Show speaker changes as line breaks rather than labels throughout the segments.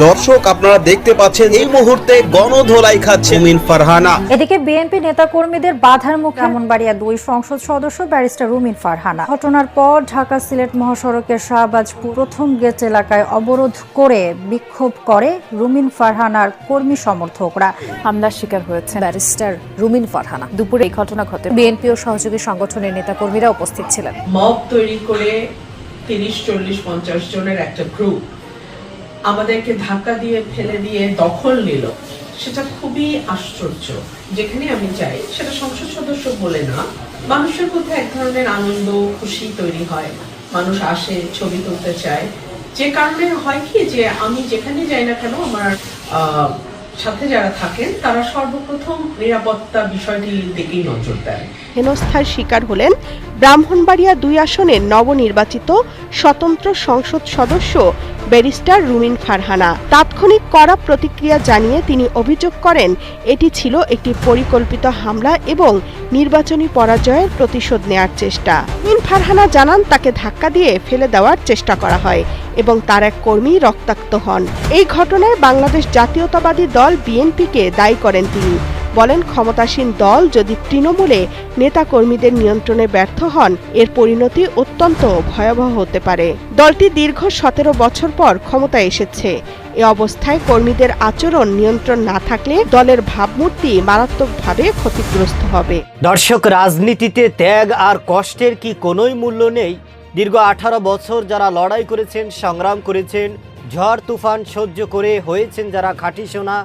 দর্শক আপনারা দেখতে পাচ্ছেন এই মুহূর্তে গণধোলাই খাচ্ছে রুমিন ফারহানা।
এদিকে বিএনপি নেতাকর্মীদের বাধার মুখে ব্রাহ্মণবাড়িয়া 2 সংসদ সদস্য ব্যারিস্টার রুমিন ফারহানা। ঘটনার পর ঢাকা সিলেট মহাসড়কের শাহবাজপুর প্রথম গেট এলাকায় অবরোধ করে বিক্ষোভ করে রুমিন ফারহানার কর্মী সমর্থকরা।
হামলার শিকার হয়েছে ব্যারিস্টার রুমিন ফারহানা। দুপুরে এই ঘটনা ঘটে। বিএনপি ও সহযোগী সংগঠনের নেতাকর্মীরা উপস্থিত ছিলেন।
মব তৈরি করে 30, 40, 50 জনের একটা গ্রুপ আমাদেরকে ধাক্কা দিয়ে ফেলে দিয়ে দখল নিল। সেটা খুবই আশ্চর্য। যেখানে আমি যাই সেটা সংসদ সদস্য বলে না, মানুষের মধ্যে এক ধরনের আনন্দ খুশি তৈরি হয়, মানুষ আসে ছবি তুলতে চায়। যে কারণে হয় কি যে আমি যেখানে যাই না কেন আমার সাথে যারা থাকেন তারা সর্বপ্রথম নিরাপত্তা বিষয়টির দিকেই নজর দেয়।
হেনস্থার শিকার হলেন ব্রাহ্মণবাড়িয়া 2 আসনের নবনির্বাচিত স্বতন্ত্র সংসদ সদস্য ব্যারিস্টার রুমিন ফারহানা। তাৎক্ষণিক কড়া প্রতিক্রিয়া জানিয়ে তিনি অভিযোগ করেন এটি ছিল একটি পরিকল্পিত হামলা এবং নির্বাচনী পরাজয়ের প্রতিশোধ নেয়ার চেষ্টা। রুমিন ফারহানা জানান তাকে ধাক্কা দিয়ে ফেলে দেওয়ার চেষ্টা করা হয় এবং তার এক কর্মী রক্তাক্ত হন। এই ঘটনায় বাংলাদেশ জাতীয়তাবাদী দল বিএনপিকে দায়ী করেন তিনি। বলেন ক্ষমতাসীন দল যদি তৃণমূলে নেতাকর্মীদের নিয়ন্ত্রণে ব্যর্থ হন এর পরিণতি অত্যন্ত ভয়াবহ হতে পারে। দলটি দীর্ঘ 17 বছর পর ক্ষমতায় এসেছে। এ অবস্থায় কর্মীদের আচরণ নিয়ন্ত্রণ না থাকলে দলের ভাবমূর্তি মারাত্মকভাবে ক্ষতিগ্রস্ত হবে।
দর্শক, রাজনীতিতে ত্যাগ আর কষ্টের কি কোনোই মূল্য নেই? দীর্ঘ 18 বছর যারা লড়াই করেছেন, সংগ্রাম করেছেন, ঝড় তুফান সহ্য করে হয়েছেন যারা খাঁটি সোনা,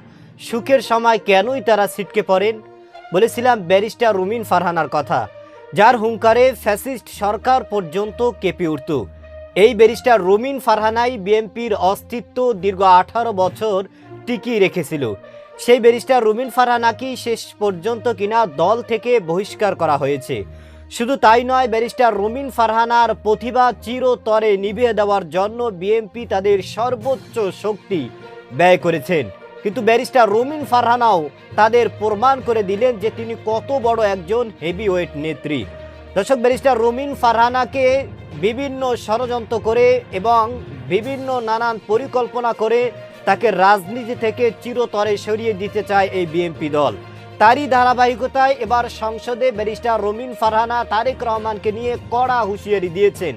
সুখের সময় কেনই তারা ছিটকে পড়েন? বলেছিলাম ব্যারিস্টার রুমিন ফারহানার কথা, যার হুঙ্কারে ফ্যাসিস্ট সরকার পর্যন্ত কেঁপে উঠত। এই ব্যারিস্টার রুমিন ফারহানাই বিএনপির অস্তিত্ব দীর্ঘ 18 বছর টিকিয়ে রেখেছিল। সেই ব্যারিস্টার রুমিন ফারহানাকেই শেষ পর্যন্ত কিনা দল থেকে বহিষ্কার করা হয়েছে। শুধু তাই নয়, ব্যারিস্টার রুমিন ফারহানার প্রতিভা চিরতরে নিভিয়ে দেওয়ার জন্য বিএনপি তাদের সর্বোচ্চ শক্তি ব্যয় করেছেন। কিন্তু ব্যারিস্টার রুমিন ফারহানাও তাদের প্রমাণ করে দিলেন যে তিনি কত বড় একজন হেভিওয়েট নেত্রী। দর্শক, ব্যারিস্টার রুমিন ফারহানাকে বিভিন্ন ষড়যন্ত্র করে এবং বিভিন্ন নানান পরিকল্পনা করে তাকে রাজনীতি থেকে চিরতরে সরিয়ে দিতে চায় এই বিএনপি দল। তারই ধারাবাহিকতায় এবার সংসদে ব্যারিস্টার রুমিন ফারহানা তারেক রহমানকে নিয়ে কড়া হুঁশিয়ারি দিয়েছেন,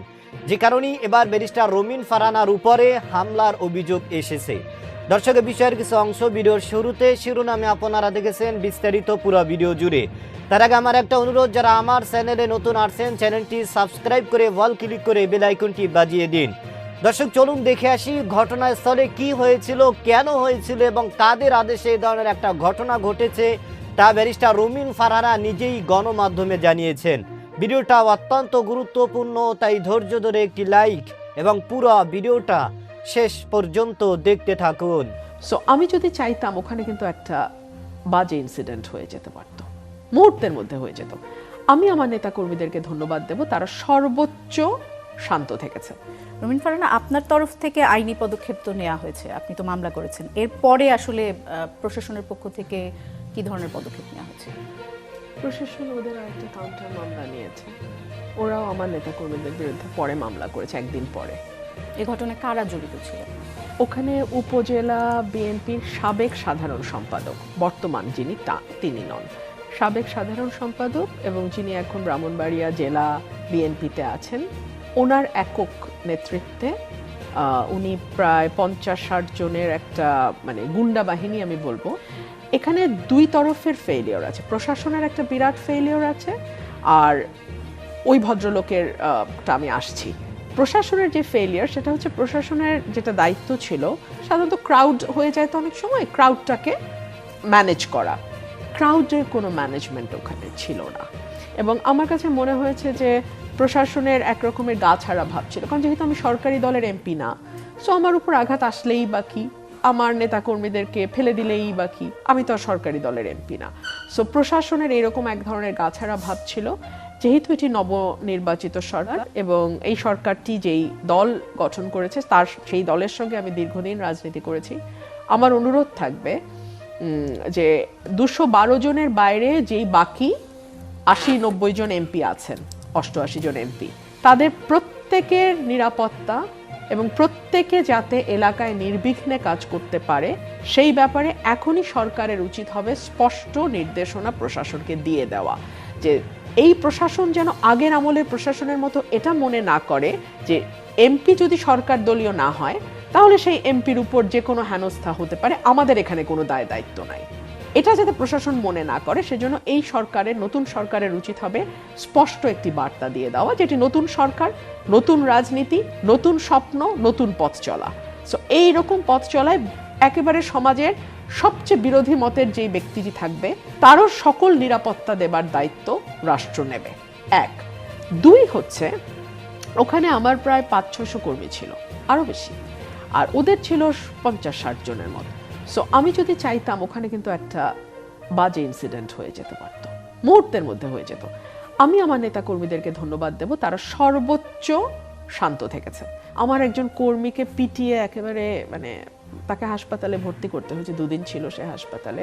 যে কারণেই এবার ব্যারিস্টার রুমিন ফারহানার উপরে হামলার অভিযোগ এসেছে। দর্শকের বিষয়ের কিছু অংশ ভিডিওর শুরুতে, শিরোনামে আপনারা দেখেছেন, বিস্তারিত পুরো ভিডিও জুড়ে। তার আগে আমার একটা অনুরোধ, যারা আমার চ্যানেলে নতুন আসছেন চ্যানেলটি সাবস্ক্রাইব করে অল ক্লিক করে বেল আইকনটি বাজিয়ে দিন। দর্শক, চলুন দেখে আসি ঘটনাস্থলে কি হয়েছিল, কেন হয়েছিল এবং কাদের আদেশে এই ধরনের একটা ঘটনা ঘটেছে তা ব্যারিস্টার রুমিন ফারহানা নিজেই গণমাধ্যমে জানিয়েছেন। ভিডিওটা অত্যন্ত গুরুত্বপূর্ণ, তাই ধৈর্য ধরে একটি লাইক এবং পুরো ভিডিওটা শেষ পর্যন্ত দেখতে থাকুন।
সো আমি যদি চাইতাম ওখানে কিন্তু একটা বাজে ইনসিডেন্ট হয়ে যেতে পারত, মুহূর্তের মধ্যে হয়ে যেত। আমি আমার নেতা কর্মীদেরকে ধন্যবাদ দেব, তারা সর্বোচ্চ শান্ত থেকেছে।
রুমিন ফারহানা, আপনার তরফ থেকে আইনি পদক্ষেপ তো নেওয়া হয়েছে, আপনি তো মামলা করেছেন। এরপরে আসলে প্রশাসনের পক্ষ থেকে কি ধরনের পদক্ষেপ নেওয়া হয়েছে?
প্রশাসন ওদের একটা কাউন্টার মামলা নিয়েছে, ওরাও আমার নেতা কর্মীদের বিরুদ্ধে পরে মামলা করেছে, একদিন পরে।
এই ঘটনায় কারা জড়িত ছিল?
ওখানে উপজেলা বিএনপির সাবেক সাধারণ সম্পাদক, বর্তমান যিনি তিনি নন, সাবেক সাধারণ সম্পাদক এবং যিনি এখন ব্রাহ্মণবাড়িয়া জেলা বিএনপিতে আছেন, ওনার একক নেতৃত্বে উনি প্রায় 50-60 জনের একটা মানে গুন্ডা বাহিনী আমি বলবো। এখানে 2 তরফের ফেইলিওর আছে, প্রশাসনের একটা বিরাট ফেইলিওর আছে, আর ওই ভদ্রলোকের আমি আসছি। প্রশাসনের যে ফেইলিয়ার সেটা হচ্ছে প্রশাসনের যেটা দায়িত্ব ছিল, সাধারণত ক্রাউড হয়ে যায় তো অনেক সময়, ক্রাউডটাকে ম্যানেজ করা, ক্রাউডের কোনো ম্যানেজমেন্ট ওখানে ছিল না। এবং আমার কাছে মনে হয়েছে যে প্রশাসনের একরকমের গা ছাড়া ভাব ছিল, কারণ যেহেতু আমি সরকারি দলের এমপি না, সো আমার উপর আঘাত আসলেই বা কি, আমার নেতাকর্মীদেরকে ফেলে দিলেই বা কি, আমি তো আর সরকারি দলের এমপি না। সো প্রশাসনের এরকম এক ধরনের গা ছাড়া ভাব ছিল। যেহেতু এটি নবনির্বাচিত সরকার এবং এই সরকারটি যেই দল গঠন করেছে তার সেই দলের সঙ্গে আমি দীর্ঘদিন রাজনীতি করেছি, আমার অনুরোধ থাকবে যে 212 জনের বাইরে যেই বাকি 80-90 জন এমপি আছেন, 88 জন এমপি, তাদের প্রত্যেকের নিরাপত্তা এবং প্রত্যেকে যাতে এলাকায় নির্বিঘ্নে কাজ করতে পারে সেই ব্যাপারে এখনই সরকারের উচিত হবে স্পষ্ট নির্দেশনা প্রশাসনকে দিয়ে দেওয়া, যে এই প্রশাসন যেন আগের আমলের প্রশাসনের মতো এটা মনে না করে যে এমপি যদি সরকার দলীয় না হয় তাহলে সেই এমপির উপর যে কোনো হেনস্থা হতে পারে, আমাদের এখানে কোনো দায় দায়িত্ব নাই। এটা যাতে প্রশাসন মনে না করে সেজন্য এই সরকারের, নতুন সরকারের উচিত হবে স্পষ্ট একটি বার্তা দিয়ে দেওয়া, যেটি নতুন সরকার, নতুন রাজনীতি, নতুন স্বপ্ন, নতুন পথ চলা। সো এইরকম পথ চলায় একেবারে সমাজের সবচেয়ে বিরোধী মতের যেই ব্যক্তিটি থাকবে তারও সকল নিরাপত্তা দেবার দায়িত্ব রাষ্ট্র নেবে, 1। 2 হচ্ছে ওখানে আমার প্রায় 500-600 কর্মী ছিল, আরো বেশি, আর ওদের ছিল 50-60 জনের মতো। সো আমি যদি চাইতাম ওখানে কিন্তু একটা বাজে ইনসিডেন্ট হয়ে যেতে পারতো, মুহূর্তের মধ্যে হয়ে যেত। আমি আমার নেতা কর্মীদেরকে ধন্যবাদ দেব, তারা সর্বোচ্চ শান্ত থেকেছে। আমার একজন কর্মীকে পিটিয়ে একেবারে মানে তাকে হাসপাতালে ভর্তি করতে হয়েছে, 2 দিন ছিল সে হাসপাতালে,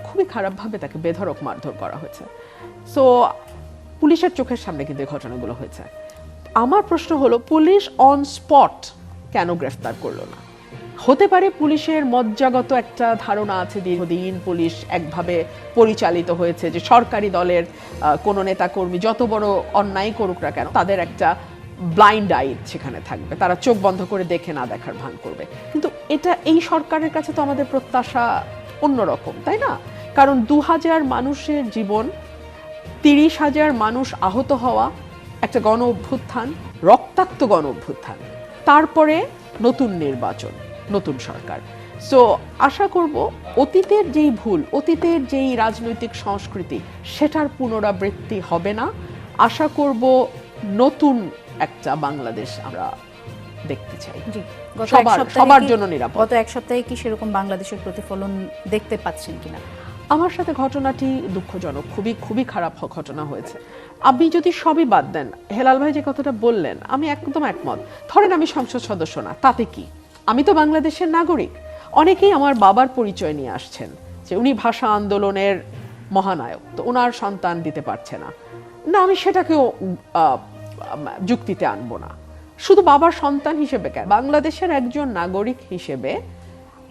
খুবই খারাপভাবে তাকে বেধড়ক মারধর করা হয়েছে। সো পুলিশের চোখের সামনে কিন্তু এই ঘটনাগুলো হয়েছে। আমার প্রশ্ন হলো পুলিশ অন স্পট কেন গ্রেফতার করলো না? হতে পারে পুলিশের মজ্জাগত একটা ধারণা আছে, দীর্ঘদিন পুলিশ একভাবে পরিচালিত হয়েছে যে সরকারি দলের কোনো নেতা কর্মী যত বড় অন্যায় করুক না কেন তাদের একটা ব্লাইন্ড আই সেখানে থাকবে, তারা চোখ বন্ধ করে দেখে না দেখার ভান করবে। কিন্তু এটা এই সরকারের কাছে তো আমাদের প্রত্যাশা অন্যরকম, তাই না? কারণ 2000 মানুষের জীবন, 30,000 মানুষ আহত হওয়া, একটা গণ অভ্যুত্থান, রক্তাক্ত গণ অভ্যুত্থান, তারপরে নতুন নির্বাচন, নতুন সরকার। সো আশা করব অতীতের যেই ভুল, অতীতের যেই রাজনৈতিক সংস্কৃতি সেটার পুনরাবৃত্তি হবে না। আশা করব নতুন একটা বাংলাদেশ আমরা দেখতে চাই,
জি, গত এক
সবার
সপ্তাহে
সবার
কি-
জন্য নিরাপদ।
গত এক সপ্তাহে কি সেরকম বাংলাদেশের প্রতিফলন দেখতে পাচ্ছেন কিনা?
আমার সাথে ঘটনাটি দুঃখজনক, খুবই খুবই খারাপ ঘটনা হয়েছে। আপনি যদি সবই বাদ দেন, হেলাল ভাই যে কথাটা বললেন আমি একদম একমত। ধরেন আমি সংসদ সদস্য না, তাতে কি? আমি তো বাংলাদেশের নাগরিক। অনেকেই আমার বাবার পরিচয় নিয়ে আসছেন যে উনি ভাষা আন্দোলনের মহানায়ক, তো ওনার সন্তান দিতে পারছে না, না আমি সেটাকেও যুক্তিতে আনবো না। শুধু বাবার সন্তান হিসেবে কেন, বাংলাদেশের একজন নাগরিক হিসেবে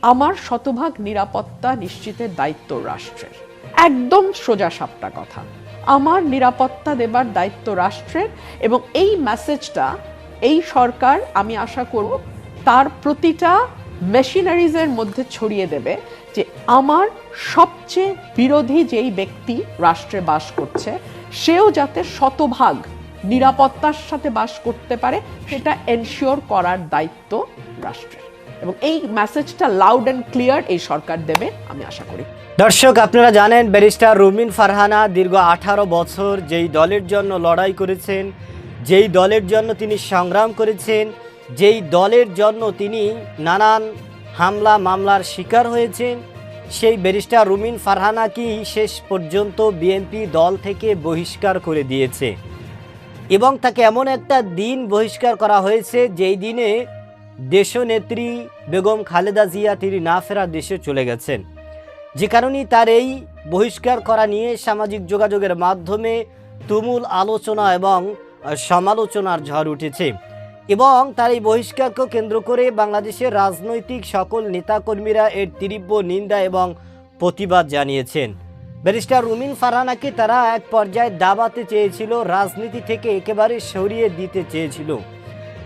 আমার শতভাগ নিরাপত্তা নিশ্চিতের দায়িত্ব রাষ্ট্রের। একদম সোজা সাপটা কথা, আমার নিরাপত্তা দেবার দায়িত্ব রাষ্ট্রের। এবং এই মেসেজটা এই সরকার, আমি আশা করব, তার প্রতিটা মেশিনারিজের মধ্যে ছড়িয়ে দেবে যে আমার সবচেয়ে বিরোধী যেই ব্যক্তি রাষ্ট্রে বাস করছে সেও যাতে শতভাগ নিরাপত্তার সাথে বাস করতে পারে সেটা এনশিওর করার দায়িত্ব রাষ্ট্রের। এবং এই মেসেজটা লাউড অ্যান্ড ক্লিয়ার এই সরকার দেবে আমি আশা করি।
দর্শক, আপনারা জানেন ব্যারিস্টার রুমিন ফারহানা দীর্ঘ 18 বছর যেই দলের জন্য লড়াই করেছেন, যেই দলের জন্য তিনি সংগ্রাম করেছেন, যেই দলের জন্য তিনি নানান হামলা মামলার শিকার হয়েছেন, সেই ব্যারিস্টার রুমিন ফারহানা কি শেষ পর্যন্ত বিএনপি দল থেকে বহিষ্কার করে দিয়েছে এবং তাকে এমন একটা দিন বহিষ্কার করা হয়েছে যেই দিনে দেশনেত্রী বেগম খালেদা জিয়া তিনি না ফেরা দেশে চলে গেছেন, যে কারণেই তার এই বহিষ্কার করা নিয়ে সামাজিক যোগাযোগের মাধ্যমে তুমুল আলোচনা এবং সমালোচনার ঝড় উঠেছে। এবং তার এই বহিষ্কারকে কেন্দ্র করে বাংলাদেশের রাজনৈতিক সকল নেতাকর্মীরা এর তীব্র নিন্দা এবং প্রতিবাদ জানিয়েছেন। ব্যারিস্টার রুমিন ফারহানাকে তারা এক পর্যায়ে দাবাতে চেয়েছিল, রাজনীতি থেকে একেবারে সরিয়ে দিতে চেয়েছিল,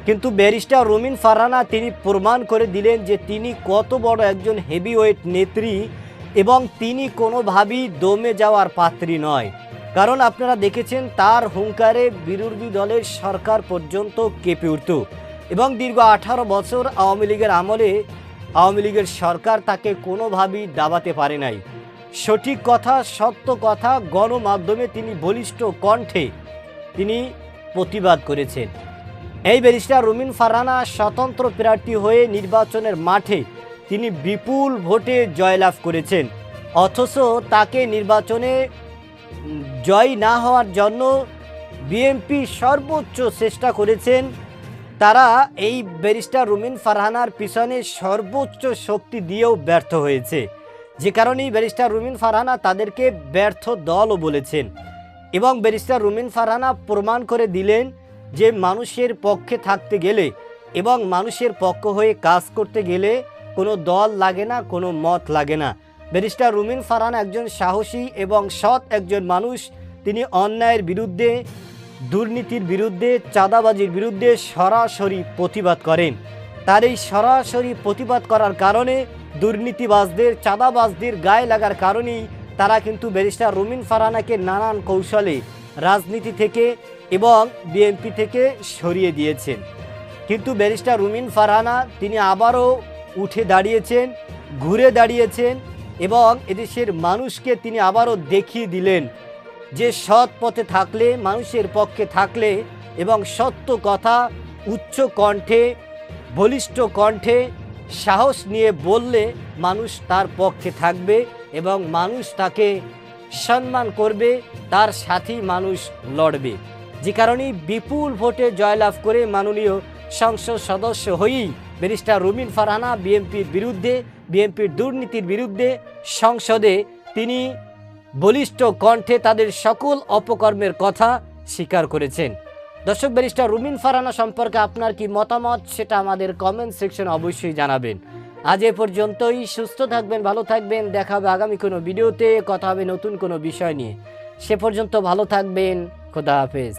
কিন্তু ব্যারিস্টার রুমিন ফারহানা তিনি প্রমাণ করে দিলেন যে তিনি কত বড় একজন হেভিওয়েট নেত্রী এবং তিনি কোনোভাবেই দমে যাওয়ার পাত্রী নয়। কারণ আপনারা দেখেছেন তার হুঙ্কারে বিরোধী দলের সরকার পর্যন্ত কেঁপে উঠত এবং দীর্ঘ 18 বছর আওয়ামী লীগের আমলে আওয়ামী লীগের সরকার তাকে কোনোভাবেই দাবাতে পারে নাই। সঠিক কথা, সত্য কথা গণমাধ্যমে তিনি বলিষ্ঠ কণ্ঠে তিনি প্রতিবাদ করেছেন। এই ব্যারিস্টার রুমিন ফারহানা স্বতন্ত্র প্রার্থী হয়ে নির্বাচনের মাঠে তিনি বিপুল ভোটে জয়লাভ করেছেন, অথচ তাকে নির্বাচনে জয় না হওয়ার জন্য বিএনপি সর্বোচ্চ চেষ্টা করেছেন। তারা এই ব্যারিস্টার রুমিন ফারহানার পিছনে সর্বোচ্চ শক্তি দিয়েও ব্যর্থ হয়েছে, যে কারণেই ব্যারিস্টার রুমিন ফারহানা তাদেরকে ব্যর্থ দলও বলেছেন। এবং ব্যারিস্টার রুমিন ফারহানা প্রমাণ করে দিলেন যে মানুষের পক্ষে থাকতে গেলে এবং মানুষের পক্ষ হয়ে কাজ করতে গেলে কোনো দল লাগে না, কোনো মত লাগে না। ব্যারিস্টার রুমিন ফারহানা একজন সাহসী এবং সৎ একজন মানুষ। তিনি অন্যায়ের বিরুদ্ধে, দুর্নীতির বিরুদ্ধে, চাঁদাবাজির বিরুদ্ধে সরাসরি প্রতিবাদ করেন। তার এই সরাসরি প্রতিবাদ করার কারণে দুর্নীতিবাজদের, চাঁদাবাজদের গায়ে লাগার কারণেই তারা কিন্তু ব্যারিস্টার রুমিন ফারহানাকে নানান কৌশলে রাজনীতি থেকে এবং বিএনপি থেকে সরিয়ে দিয়েছেন। কিন্তু ব্যারিস্টার রুমিন ফারহানা তিনি আবারও উঠে দাঁড়িয়েছেন, ঘুরে দাঁড়িয়েছেন এবং এদেশের মানুষকে তিনি আবারও দেখিয়ে দিলেন যে সৎ পথে থাকলে, মানুষের পক্ষে থাকলে এবং সত্য কথা উচ্চ কণ্ঠে, বলিষ্ঠ কণ্ঠে, সাহস নিয়ে বললে মানুষ তার পক্ষে থাকবে এবং মানুষ তাকে সম্মান করবে, তার সাথেই মানুষ লড়বে। যে কারণেই বিপুল ভোটে জয়লাভ করে মাননীয় সংসদ সদস্য হয়েই ব্যারিস্টার রুমিন ফারহানা বিএনপির বিরুদ্ধে, বিএনপির দুর্নীতির বিরুদ্ধে সংসদে তিনি বলিষ্ঠ কণ্ঠে তাদের সকল অপকর্মের কথা স্বীকার করেছেন। দর্শক, ব্যারিস্টার রুমিন ফারহানা সম্পর্কে আপনার কি মতামত সেটা আমাদের কমেন্ট সেকশনে অবশ্যই জানাবেন। আজ এ পর্যন্তই। সুস্থ থাকবেন, ভালো থাকবেন। দেখা হবে আগামী কোনো ভিডিওতে, কথা হবে নতুন কোনো বিষয় নিয়ে। সে পর্যন্ত ভালো থাকবেন। খোদা হাফেজ।